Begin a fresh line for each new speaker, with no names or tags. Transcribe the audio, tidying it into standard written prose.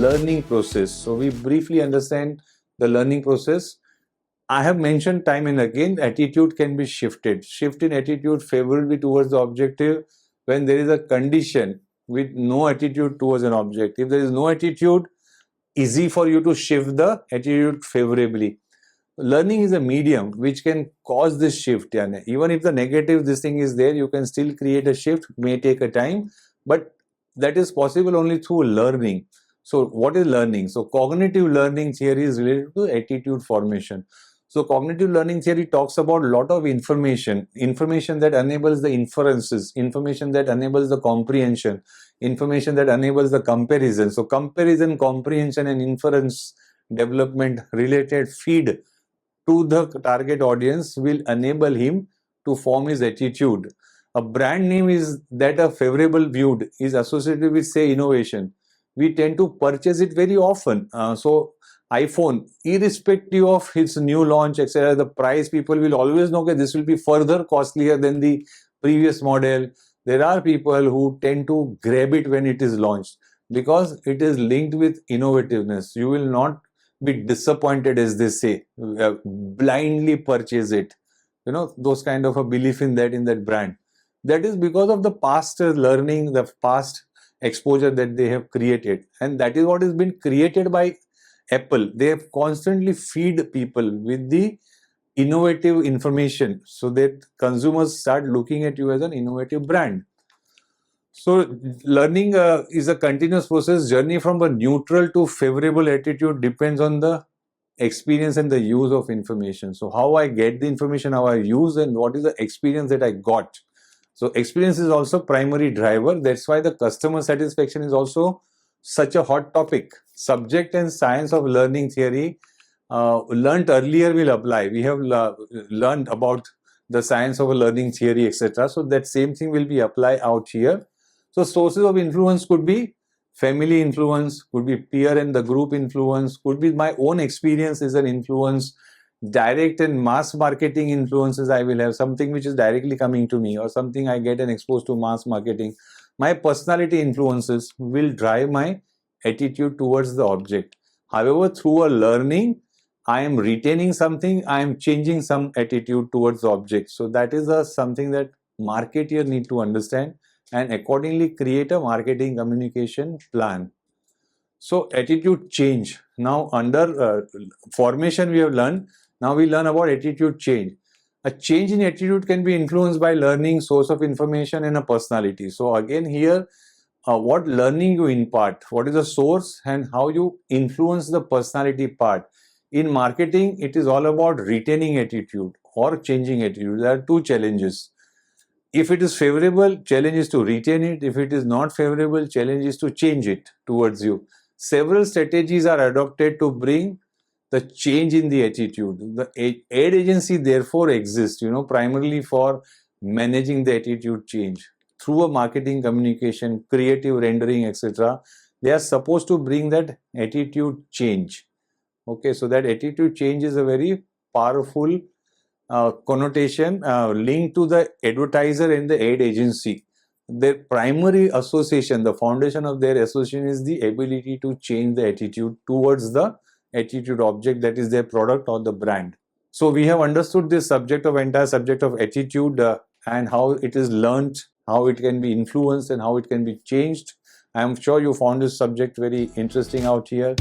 learning process. So we briefly understand the learning process. I have mentioned time and again, attitude can be shifted. Shift in attitude favorably towards the objective when there is a condition with no attitude towards an object. If there is no attitude, easy for you to shift the attitude favorably. Learning is a medium which can cause this shift. Even if the negative this thing is there, you can still create a shift, may take a time, but that is possible only through learning. So what is learning? So cognitive learning theory is related to attitude formation. So cognitive learning theory talks about a lot of information that enables the inferences, information that enables the comprehension, information that enables the comparison. So comparison, comprehension and inference development related feed to the target audience will enable him to form his attitude. A brand name is that a favorable viewed is associated with, say, innovation. We tend to purchase it very often. So iPhone, irrespective of its new launch, etc., the price, people will always know that this will be further costlier than the previous model. There are people who tend to grab it when it is launched because it is linked with innovativeness. You will not be disappointed, as they say, blindly purchase it. Those kind of a belief in that brand. That is because of the past learning, the past exposure that they have created, and that is what has been created by Apple. They have constantly feed people with the innovative information so that consumers start looking at you as an innovative brand. So learning is a continuous process. Journey from a neutral to favorable attitude depends on the experience and the use of information. So how I get the information, how I use, and what is the experience that I got. So experience is also primary driver. That's why the customer satisfaction is also such a hot topic. Subject and science of learning theory learned earlier will apply. We have learned about the science of learning theory, etc. So that same thing will be applied out here. So sources of influence could be family influence, could be peer and the group influence, could be my own experience is an influence, direct and mass marketing influences. I will have something which is directly coming to me or something I get and exposed to mass marketing. My personality influences will drive my attitude towards the object. However, through a learning, I am retaining something, I am changing some attitude towards the object. So that is something that marketeer need to understand and accordingly create a marketing communication plan. So attitude change. Now under formation we have learned, now we learn about attitude change. A change in attitude can be influenced by learning, source of information and a personality. So again here, what learning you impart, what is the source and how you influence the personality part. In marketing, it is all about retaining attitude or changing attitude. There are two challenges. If it is favorable, challenge is to retain it. If it is not favorable, challenge is to change it towards you. Several strategies are adopted to bring the change in the attitude. The ad agency therefore exists, primarily for managing the attitude change. Through a marketing communication, creative rendering, etc. They are supposed to bring that attitude change. Okay, so that attitude change is a very powerful connotation linked to the advertiser and the ad agency. Their primary association, the foundation of their association is the ability to change the attitude towards the attitude object, that is their product or the brand. So we have understood this entire subject of attitude and how it is learnt, how it can be influenced and how it can be changed. I am sure you found this subject very interesting out here.